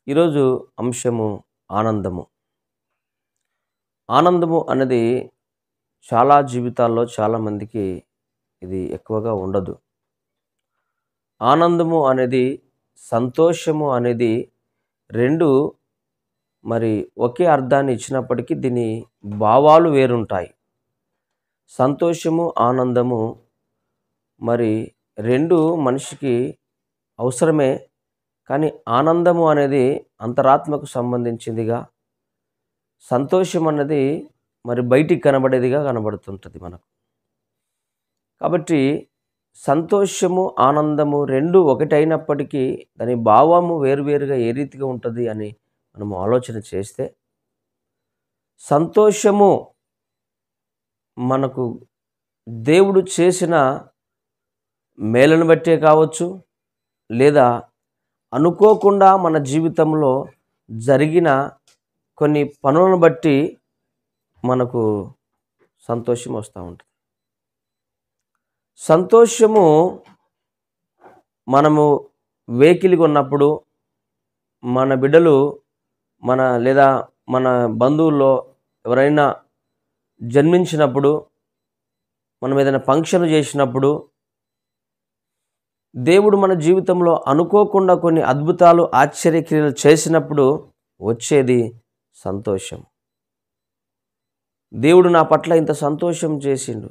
ఈరోజు అంశము ఆనందము. ఆనందము అనేది చాలా జీవితాల్లో చాలామందికి ఇది ఎక్కువగా ఉండదు. ఆనందము అనేది, సంతోషము అనేది రెండు ఒకే అర్థాన్ని ఇచ్చినప్పటికీ దీని భావాలు వేరుంటాయి. సంతోషము, ఆనందము రెండు మనిషికి అవసరమే. కానీ ఆనందము అనేది అంతరాత్మకు సంబంధించిందిగా, సంతోషం అన్నది బయటికి కనబడేదిగా కనబడుతుంటుంది మనకు. కాబట్టి సంతోషము, ఆనందము రెండు ఒకటైనప్పటికీ దాని భావము వేరువేరుగా ఏ రీతిగా ఉంటుంది అని మనము ఆలోచన చేస్తే, సంతోషము మనకు దేవుడు చేసిన మేలును బట్టే కావచ్చు, లేదా అనుకోకుండా మన జీవితంలో జరిగిన కొన్ని పనులను బట్టి మనకు సంతోషం వస్తూ ఉంటుంది. సంతోషము మనము వేకిలిగా ఉన్నప్పుడు, మన బిడ్డలు లేదా మన బంధువుల్లో ఎవరైనా జన్మించినప్పుడు, మనం ఏదైనా ఫంక్షన్ చేసినప్పుడు, దేవుడు మన జీవితంలో అనుకోకుండా కొన్ని అద్భుతాలు, ఆశ్చర్యక్రియలు చేసినప్పుడు వచ్చేది సంతోషం. దేవుడు నా పట్ల ఇంత సంతోషం చేసిండు,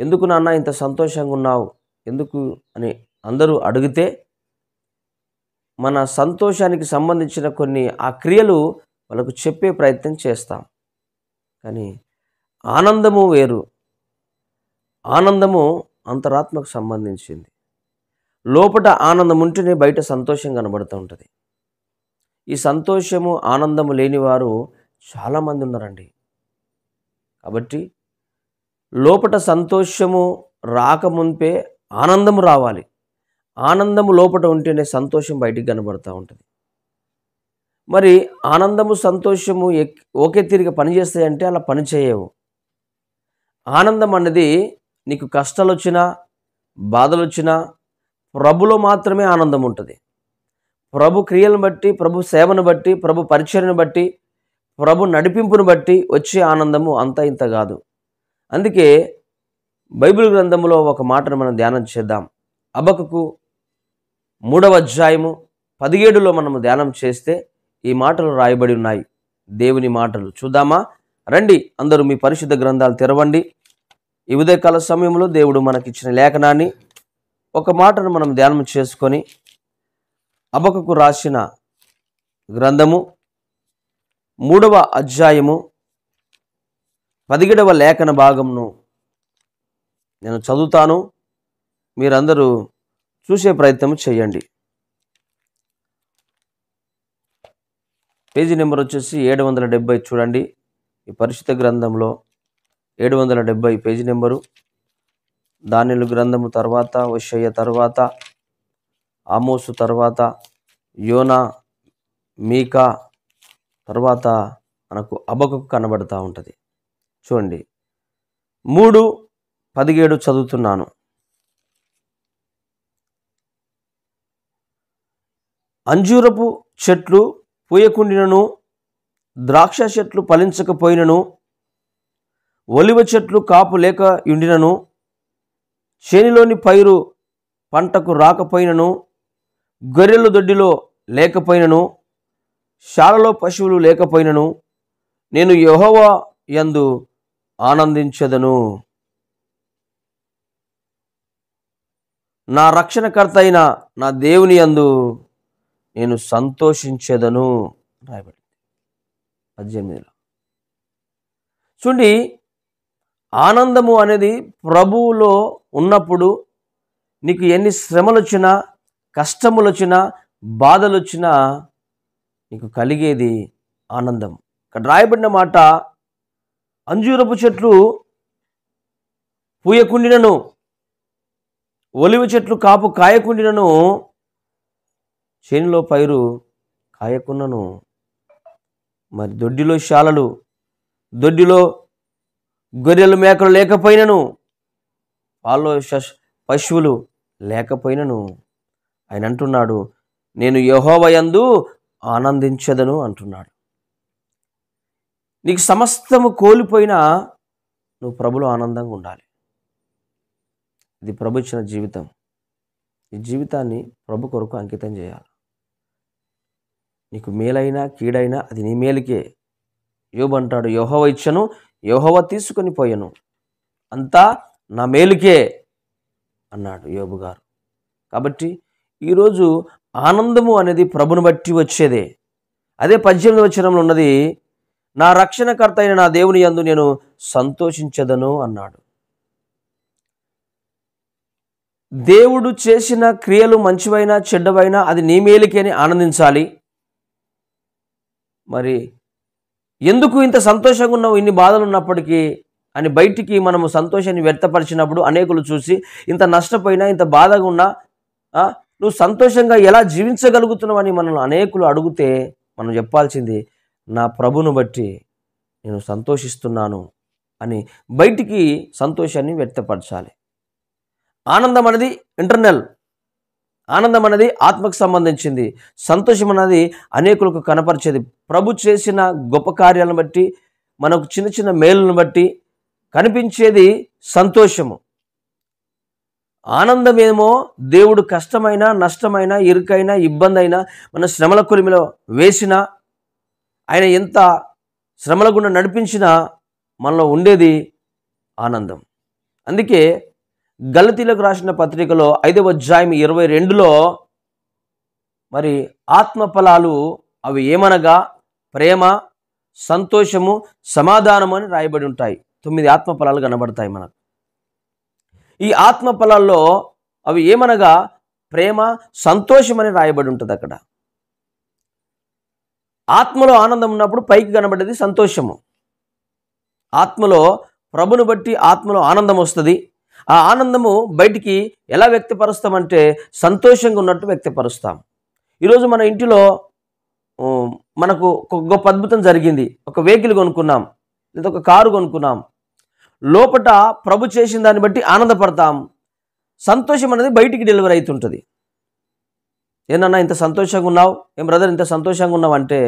ఎందుకు నాన్న ఇంత సంతోషంగా ఉన్నావు, ఎందుకు అని అందరూ అడిగితే మన సంతోషానికి సంబంధించిన కొన్ని ఆ క్రియలు వాళ్ళకు చెప్పే ప్రయత్నం చేస్తాం. కానీ ఆనందము వేరు. ఆనందము అంతరాత్మకు సంబంధించింది. లోపట ఆనందం ఉంటేనే బయట సంతోషం కనబడుతూ ఉంటుంది. ఈ సంతోషము, ఆనందము లేనివారు చాలామంది ఉన్నారండి. కాబట్టి లోపట సంతోషము రాకముందే ఆనందము రావాలి. ఆనందము లోపట ఉంటేనే సంతోషం బయటికి కనబడుతూ ఉంటుంది. ఆనందము, సంతోషము ఒకే తీరిగా పనిచేస్తాయంటే అలా పనిచేయవు. ఆనందం అన్నది నీకు కష్టాలు వచ్చినా, బాధలు వచ్చినా ప్రభులో మాత్రమే ఆనందం ఉంటుంది. ప్రభు క్రియలను బట్టి, ప్రభు సేవను బట్టి, ప్రభు పరిచర్యను బట్టి, ప్రభు నడిపింపును బట్టి వచ్చే ఆనందము అంత ఇంత కాదు. అందుకే బైబిల్ గ్రంథంలో ఒక మాటను మనం ధ్యానం చేద్దాం. హబక్కూకు 3వ అధ్యాయము 17లో మనము ధ్యానం చేస్తే ఈ మాటలు రాయబడి ఉన్నాయి. దేవుని మాటలు చూద్దామా? రండి, అందరూ మీ పరిశుద్ధ గ్రంథాలు తెరవండి. ఈ ఉదయకాల సమయంలో దేవుడు మనకిచ్చిన లేఖనాన్ని, ఒక మాటను మనం ధ్యానం చేసుకొని, హబక్కూకు రాసిన గ్రంథము 3వ అధ్యాయము 17వ లేఖన భాగంను నేను చదువుతాను. మీరందరూ చూసే ప్రయత్నం చేయండి. పేజీ నెంబర్ వచ్చేసి 770 చూడండి. ఈ పరిశుద్ధ గ్రంథంలో 770 పేజీ నెంబరు. దానియేలు గ్రంథము తర్వాత, హోషేయ తర్వాత, ఆమోసు తర్వాత, యోనా, మీకా తర్వాత మనకు హబక్కూకు కనబడుతూ ఉంటుంది. చూడండి, 3:17 చదువుతున్నాను. అంజూరపు చెట్లు పూయకుండినను, ద్రాక్ష చెట్లు ఫలించకపోయినను, ఒలివ చెట్లు కాపు లేక యుండినను, చేనిలోని పైరు పంటకు రాకపోయినను, గొర్రెలు దొడ్డిలో లేకపోయినను, శాలలో పశువులు లేకపోయినను, నేను యెహోవా యందు ఆనందించెదను. నా రక్షణకర్త అయిన నా దేవుని యందు నేను సంతోషించెదను రాయబడింది 18లో. చూడండి, ఆనందము అనేది ప్రభువులో ఉన్నప్పుడు నీకు ఎన్ని శ్రమలు వచ్చినా, కష్టములు వచ్చినా, బాధలు వచ్చినా నీకు కలిగేది ఆనందం. ఇక్కడ రాయబడిన మాట, అంజూరపు చెట్లు పూయకుండినను, ఒలివ చెట్లు కాపు కాయకుండినను, చేనులో పైరు కాయకున్నను, దొడ్డిలో శాలలు, దొడ్డిలో గొర్రెలు మేకలు లేకపోయినను, పాల్లో పశువులు లేకపోయినను, ఆయన అంటున్నాడు, నేను యెహోవా యందు ఆనందించదను అంటున్నాడు. నీకు సమస్తము కోల్పోయినా నువ్వు ప్రభులో ఆనందంగా ఉండాలి. ఇది ప్రభు ఇచ్చిన జీవితం. ఈ జీవితాన్ని ప్రభు కొరకు అంకితం చేయాలి. నీకు మేలైనా కీడైనా అది నీ మేలుకే. యోబు అంటాడు, యెహోవా ఇచ్చను, యెహోవా తీసుకొని పోయెను, అంతా నా మేలుకే అన్నాడు యోబు గారు. కాబట్టి ఈరోజు ఆనందము అనేది ప్రభుని బట్టి వచ్చేదే. అదే 18వ వచనంలో ఉన్నది, నా రక్షణకర్త అయిన నా దేవుని యందు నేను సంతోషించదను అన్నాడు. దేవుడు చేసిన క్రియలు మంచివైనా చెడ్డవైనా అది నీ మేలుకే అని ఆనందించాలి. మరి ఎందుకు ఇంత సంతోషంగా ఉన్నావు ఇన్ని బాధలు ఉన్నప్పటికీ అని బయటికి మనము సంతోషాన్ని వ్యక్తపరిచినప్పుడు అనేకులు చూసి ఇంత నష్టపోయినా ఇంత బాధగా ఉన్నా నువ్వు సంతోషంగా ఎలా జీవించగలుగుతున్నావు అని మనల్ని అనేకులు అడిగితే మనం చెప్పాల్సింది, నా ప్రభును బట్టి నేను సంతోషిస్తున్నాను అని బయటికి సంతోషాన్ని వ్యక్తపరచాలి. ఆనందం అనేది ఇంటర్నల్, ఆనందం అనేది ఆత్మకు సంబంధించింది. సంతోషం అనేది అనేకులకు కనపరిచేది. ప్రభు చేసిన గొప్ప కార్యాలను బట్టి, మనకు చిన్న చిన్న మేలును బట్టి కనిపించేది సంతోషము. ఆనందమేమో దేవుడు కష్టమైన, నష్టమైన, ఇరుకైనా, ఇబ్బంది అయినా, మన శ్రమల కొలిమిలో వేసినా, ఆయన ఎంత శ్రమల గుండా నడిపించినా మనలో ఉండేది ఆనందం. అందుకే గలతీలకు రాసిన పత్రికలో 5వ అధ్యాయం 22లో మరి ఆత్మ ఫలాలు అవి ఏమనగా ప్రేమ, సంతోషము, సమాధానము అని రాయబడి ఉంటాయి. 9 ఆత్మ ఫలాలు కనబడతాయి మనకు. ఈ ఆత్మ ఫలాల్లో అవి ఏమనగా ప్రేమ, సంతోషం అని రాయబడి ఉంటుంది. అక్కడ ఆత్మలో ఆనందం ఉన్నప్పుడు పైకి కనబడేది సంతోషము. ఆత్మలో ప్రభును బట్టి ఆత్మలో ఆనందం వస్తుంది. ఆ ఆనందము బయటికి ఎలా వ్యక్తపరుస్తామంటే సంతోషంగా ఉన్నట్టు వ్యక్తపరుస్తాం. ఈరోజు మన ఇంటిలో మనకు ఒక గొప్ప అద్భుతం జరిగింది. ఒక వెహికల్ కొనుక్కున్నాం, లేదా ఒక కారు కొనుక్కున్నాం. లోపట ప్రభు చేసిన దాన్ని బట్టి ఆనందపడతాం. సంతోషం అనేది బయటికి డెలివరీ అవుతుంటుంది. ఏనన్నా ఇంత సంతోషంగా ఉన్నావు, ఏం బ్రదర్ ఇంత సంతోషంగా ఉన్నావు అంటే,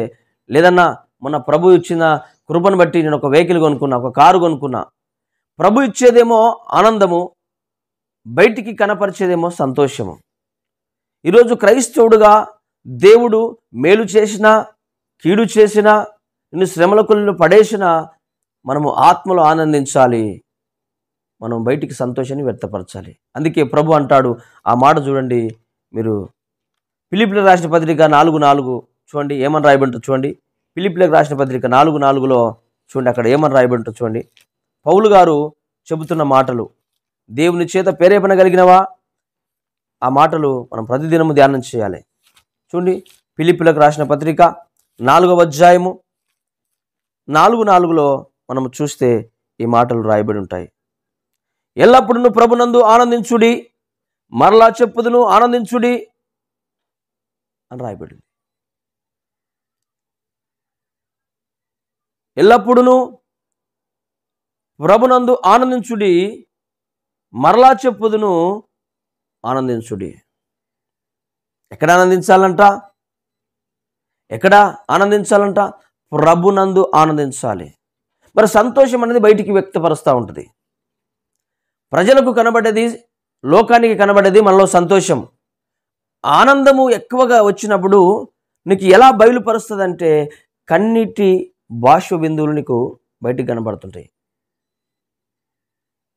లేదన్నా మొన్న ప్రభు ఇచ్చిన కృపను బట్టి నేను ఒక వెహికల్ కొనుక్కున్నా, ఒక కారు కొనుక్కున్నా. ప్రభు ఇచ్చేదేమో ఆనందము, బయటికి కనపరిచేదేమో సంతోషము. ఈరోజు క్రైస్తవుడుగా దేవుడు మేలు చేసినా, కీడు చేసినా, నిన్ను శ్రమల కొలిలో పడేసినా మనము ఆత్మలో ఆనందించాలి. మనం బయటికి సంతోషాన్ని వ్యక్తపరచాలి. అందుకే ప్రభు అంటాడు, ఆ మాట చూడండి మీరు, ఫిలిప్పీలకు రాసిన పత్రిక 4:4 చూడండి ఏమని రాయబడి చూడండి. ఫిలిప్పీలకు రాసిన పత్రిక 4:4లో చూడండి, అక్కడ ఏమని రాయబడి చూడండి. పౌలు గారు చెబుతున్న మాటలు, దేవుని చేత ప్రేరేపణ కలిగినవా? ఆ మాటలు మనం ప్రతిదినము ధ్యానం చేయాలి. చూడండి, ఫిలిప్పీలకు రాసిన పత్రిక 4వ అధ్యాయము 4:4లో మనము చూస్తే ఈ మాటలు రాయబడి ఉంటాయి. ఎల్లప్పుడూ ప్రభునందు ఆనందించుడి, మరలా చెప్పుదును ఆనందించుడి అని రాయబడింది. ఎల్లప్పుడూ ప్రభునందు ఆనందించుడి, మరలా చెప్పుదును ఆనందించుడి. ఎక్కడ ఆనందించాలంట? ఎక్కడ ఆనందించాలంట? ప్రభునందు ఆనందించాలి. మరి సంతోషం అనేది బయటికి వ్యక్తపరుస్తూ ఉంటుంది. ప్రజలకు కనబడేది, లోకానికి కనబడేది మనలో సంతోషం. ఆనందము ఎక్కువగా వచ్చినప్పుడు నీకు ఎలా బయలుపరుస్తుంది అంటే కన్నీటి బాష్ప బిందువులు నీకు బయటికి కనబడుతుంటాయి.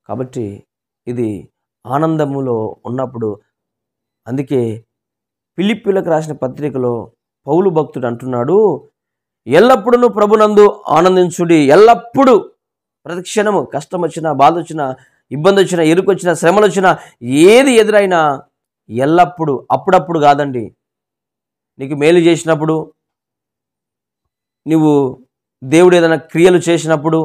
కాబట్టి ఇది ఆనందములో ఉన్నప్పుడు, అందుకే ఫిలిప్పీలకు రాసిన పత్రికలో పౌలు భక్తుడు అంటున్నాడు, ఎల్లప్పుడూ ప్రభునందు ఆనందించుడి. ఎల్లప్పుడూ, ప్రతి క్షణము, కష్టం వచ్చినా, బాధ వచ్చినా, ఇబ్బంది వచ్చినా, ఇరుకు వచ్చినా, శ్రమలు వచ్చినా, ఏది ఎదురైనా ఎల్లప్పుడూ, అప్పుడప్పుడు కాదండి. నీకు మేలు చేసినప్పుడు, నువ్వు దేవుడు ఏదైనా క్రియలు చేసినప్పుడు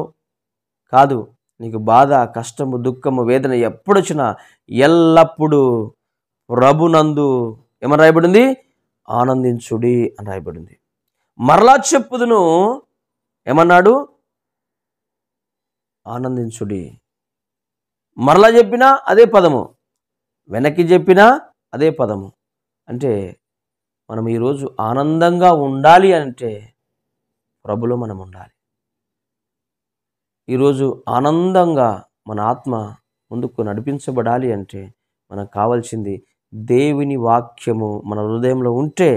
కాదు, నీకు బాధ, కష్టము, దుఃఖము, వేదన ఎప్పుడొచ్చినా ఎల్లప్పుడూ ప్రభునందు ఏమని రాయబడింది? ఆనందించుడి అని రాయబడింది. మరలా చెప్పుదును ఏమన్నాడు? ఆనందించుడి. మరలా చెప్పినా అదే పదము, వెనక్కి చెప్పినా అదే పదము. అంటే మనం ఈరోజు ఆనందంగా ఉండాలి అంటే ప్రభులో మనం ఉండాలి. ఈరోజు ఆనందంగా మన ఆత్మ ముందుకు నడిపించబడాలి అంటే మనకు కావాల్సింది దేవుని వాక్యము మన హృదయంలో ఉంటే,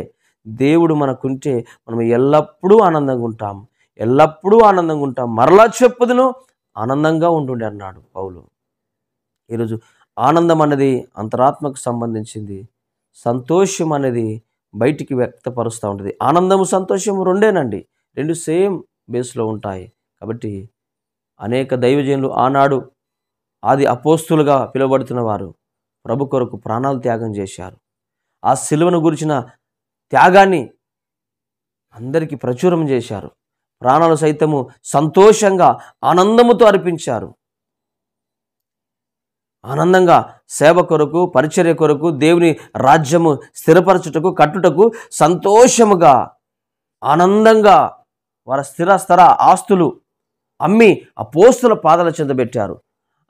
దేవుడు మనకుంటే మనం ఎల్లప్పుడూ ఆనందంగా ఉంటాం, ఎల్లప్పుడూ ఆనందంగా ఉంటాం. మరలా చెప్పుదును, ఆనందంగా ఉండుండి అన్నాడు పౌలు. ఈరోజు ఆనందం అనేది అంతరాత్మకు సంబంధించింది, సంతోషం అనేది బయటికి వ్యక్తపరుస్తూ ఉంటుంది. ఆనందము సంతోషము రెండేనండి, రెండు సేమ్ బేస్లో ఉంటాయి. కాబట్టి అనేక దైవజనులు ఆనాడు ఆది అపోస్తులుగా పిలువబడుతున్న వారు ప్రభు కొరకు ప్రాణాలు త్యాగం చేశారు. ఆ సిలువను గురించిన త్యాగాన్ని అందరికీ ప్రచురం చేశారు. ప్రాణాలు సైతము సంతోషంగా ఆనందముతో అర్పించారు. ఆనందంగా సేవ కొరకు, పరిచర్య కొరకు, దేవుని రాజ్యము స్థిరపరచుటకు, కట్టుటకు సంతోషముగా ఆనందంగా వారి స్థిర ఆస్తులు అమ్మి అపోస్తుల పాదాల చెంత పెట్టారు.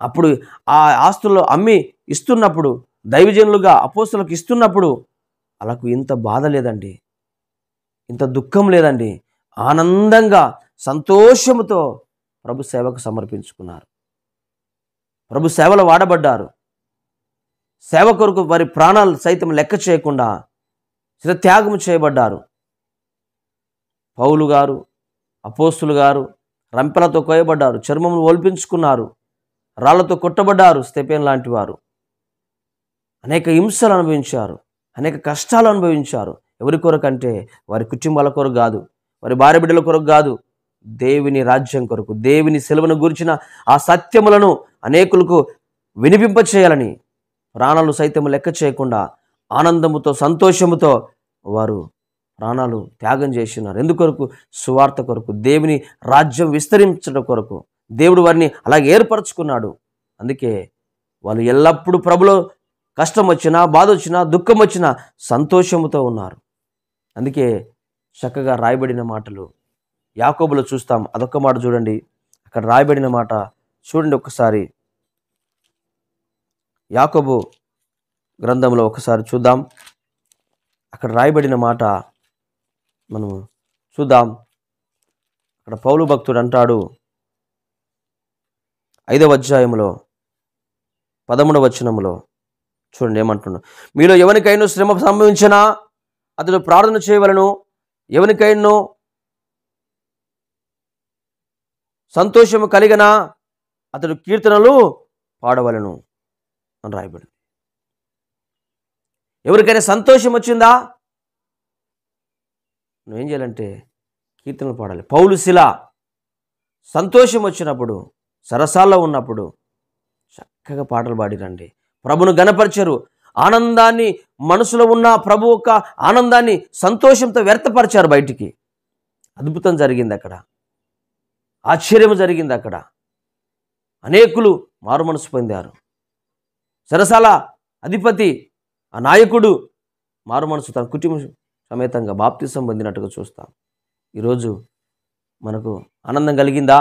అప్పుడు ఆ ఆస్తుల్లో అమ్మి ఇస్తున్నప్పుడు, దైవజనులుగా అపోస్తులకు ఇస్తున్నప్పుడు వాళ్ళకు ఇంత బాధ లేదండి, ఇంత దుఃఖం లేదండి. ఆనందంగా సంతోషముతో ప్రభు సేవకు సమర్పించుకున్నారు. ప్రభు సేవలో వాడబడ్డారు. సేవ కొరకు వారి ప్రాణాలు సైతం లెక్క చేయకుండా త్యాగం చేయబడ్డారు. పౌలు గారు, అపోస్తులు గారు రంపెలతో కోయబడ్డారు, చర్మములు ఒలిపించుకున్నారు, రాళ్లతో కొట్టబడ్డారు. స్టెఫెను లాంటి వారు అనేక హింసలు అనుభవించారు, అనేక కష్టాలు అనుభవించారు. ఎవరి కొరకు అంటే వారి కుటుంబాల కొరకు కాదు, వారి భార్య బిడ్డల కొరకు కాదు, దేవుని రాజ్యం కొరకు, దేవుని సెలవును గురించిన ఆ సత్యములను అనేకులకు వినిపింపచేయాలని ప్రాణాలు సైతం లెక్క చేయకుండా ఆనందముతో సంతోషముతో వారు ప్రాణాలు త్యాగం చేసినారు. ఎందుకొరకు? సువార్త కొరకు, దేవుని రాజ్యం విస్తరించడం కొరకు. దేవుడు వారిని అలాగే ఏర్పరచుకున్నాడు. అందుకే వాళ్ళు ఎల్లప్పుడూ ప్రభులో కష్టం వచ్చినా, బాధ వచ్చినా, దుఃఖం వచ్చినా సంతోషముతో ఉన్నారు. అందుకే చక్కగా రాయబడిన మాటలు యాకోబులో చూస్తాం. అదొక్క మాట చూడండి, అక్కడ రాయబడిన మాట చూడండి ఒక్కసారి. యాకోబు గ్రంథంలో ఒకసారి చూద్దాం. అక్కడ రాయబడిన మాట మనము చూద్దాం. అక్కడ పౌలు భక్తుడు అంటాడు, 5వ అధ్యాయంలో 13వ వచనంలో చూడండి ఏమంటున్నాడు. మీలో ఎవరికైనా శ్రమ సంభవించినా అతడు ప్రార్థన చేయవలను, ఎవరికైనా సంతోషము కలిగినా అతడు కీర్తనలు పాడవలను అని రాయబడింది. ఎవరికైనా సంతోషం వచ్చిందా, నువ్వేం చేయాలంటే కీర్తనలు పాడాలి. పౌలు శిల సంతోషం వచ్చినప్పుడు, సరసాల్లో ఉన్నప్పుడు చక్కగా పాటలు పాడిరండి, ప్రభును గణపరిచారు. ఆనందాన్ని, మనసులో ఉన్న ప్రభు యొక్క ఆనందాన్ని సంతోషంతో వ్యర్థపరిచారు బయటికి. అద్భుతం జరిగింది అక్కడ, ఆశ్చర్యం జరిగింది అక్కడ. అనేకులు మారు మనసు పొందారు. సరసాల అధిపతి, ఆ నాయకుడు మారు మనసు తన కుటుంబ సమేతంగా బాప్తిసం పొందినట్టుగా చూస్తాం. ఈరోజు మనకు ఆనందం కలిగిందా,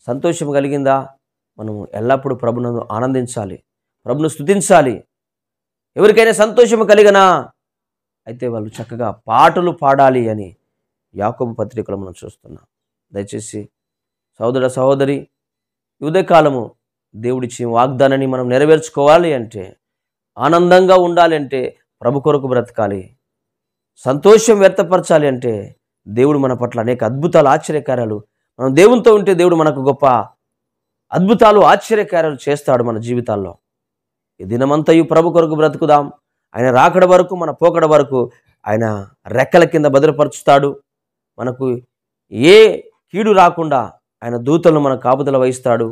సంతోషం కలిగిందా? మనము ఎల్లప్పుడూ ప్రభును ఆనందించాలి, ప్రభును స్తుతించాలి. ఎవరికైనా సంతోషం కలిగినా అయితే వాళ్ళు చక్కగా పాటలు పాడాలి అని యాకోబు పత్రికలో మనం చూస్తున్నాం. దయచేసి సహోదర సహోదరి, ఉదయకాలము దేవుడిచ్చిన వాగ్దానాన్ని మనం నెరవేర్చుకోవాలి అంటే, ఆనందంగా ఉండాలి అంటే ప్రభు కొరకు బ్రతకాలి. సంతోషం వ్యక్తపరచాలి అంటే దేవుడు మన పట్ల అనేక అద్భుతాలు, ఆశ్చర్యకార్యాలు, మనం దేవునితో ఉంటే దేవుడు మనకు గొప్ప అద్భుతాలు, ఆశ్చర్యకార్యాలు చేస్తాడు మన జీవితాల్లో. ఈ దినమంతయు ప్రభు కొరకు బ్రతుకుదాం. ఆయన రాకడ వరకు, మన పోకడ వరకు ఆయన రెక్కల కింద భద్రపరుచుతాడు. మనకు ఏ కీడు రాకుండా ఆయన దూతలను మన కాపుదల వహిస్తాడు.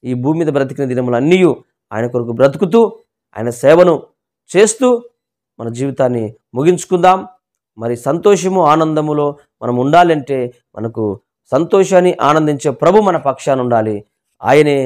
ఈ భూమి మీద బ్రతికిన దినములు అన్నీ ఆయన కొరకు బ్రతుకుతూ, ఆయన సేవను చేస్తూ మన జీవితాన్ని ముగించుకుందాం. మరి సంతోషము, ఆనందములో మనం ఉండాలంటే మనకు సంతోషాన్ని ఆనందించే ప్రభు మన పక్షాన ఉండాలి. ఆయనే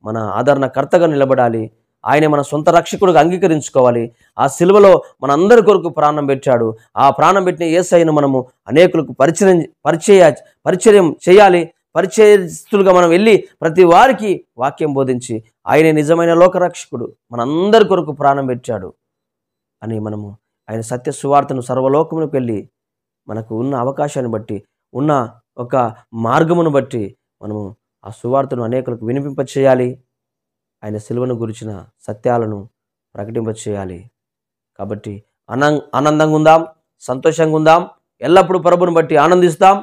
మన ఆదరణకర్తగా నిలబడాలి. ఆయనే మన సొంత రక్షకుడుగా అంగీకరించుకోవాలి. ఆ సిలువలో మన అందరి కొరకు ప్రాణం పెట్టాడు. ఆ ప్రాణం పెట్టిన యేసయ్యను మనము అనేకులకు పరిచర్యం చేయాలి. పరిచయస్తులుగా మనం వెళ్ళి ప్రతి వారికి వాక్యం బోధించి, ఆయనే నిజమైన లోకరక్షకుడు, మనందరి కొరకు ప్రాణం పెట్టాడు అని మనము ఆయన సత్య సువార్తను సర్వలోకములకు వెళ్ళి మనకు ఉన్న అవకాశాన్ని బట్టి, ఉన్న ఒక మార్గమును బట్టి మనము ఆ సువార్తను అనేకులకు వినిపింపచేయాలి. ఆయన సిలువను గురించిన సత్యాలను ప్రకటింపచేయాలి. కాబట్టి ఆనందంగా ఉందాం, సంతోషంగా ఉందాం, ఎల్లప్పుడూ ప్రభువును బట్టి ఆనందిస్తాం.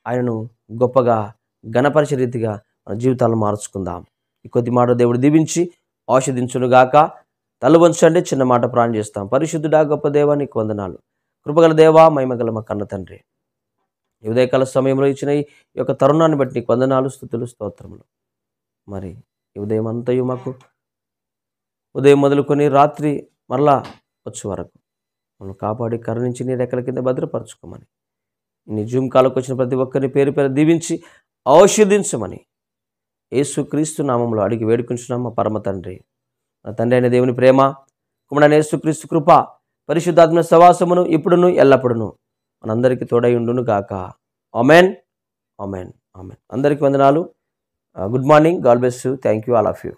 ఆయనను గొప్పగా ఘనపరిచే రీతిగా మన జీవితాలను మార్చుకుందాం. ఈ కొద్ది మాట దేవుడు దీవించి ఆశీర్వదించునుగాక. తల వంచండి, చిన్న మాట ప్రార్థన చేస్తాం. పరిశుద్ధుడా గొప్ప దేవా, నీకు వందనాలు. కృపగల దేవా, మహిమగల మా కన్న తండ్రి, ఈ ఉదయకాల సమయంలో ఇచ్చిన ఈ యొక్క తరుణాన్ని బట్టి నీకు వందనాలు, స్తుతులు, స్తోత్రములు. మరి ఈ ఉదయం అంతయు మాకు ఉదయం మొదలుకొని రాత్రి మరలా వచ్చే వరకు మనం కాపాడి కరుణించి నీ రెక్కల కింద భద్రపరచుకోమని, నీ జూమ్ కాలకు వచ్చిన ప్రతి ఒక్కరిని పేరు పేరు దీవించి ఆశీర్వదించమని యేసుక్రీస్తు నామంలో అడిగి వేడుకుంటున్నాం మా పరమ తండ్రి. నా తండ్రి అయిన దేవుని ప్రేమ, కుమారుడైన యేసుక్రీస్తు కృప, పరిశుద్ధాత్మ సహవాసమును ఇప్పుడును ఎల్లప్పుడును మనందరికీ తోడై ఉండును గాక. Amen, amen, amen. అందరికీ వందనాలు. Good morning. God bless you. Thank you all of you.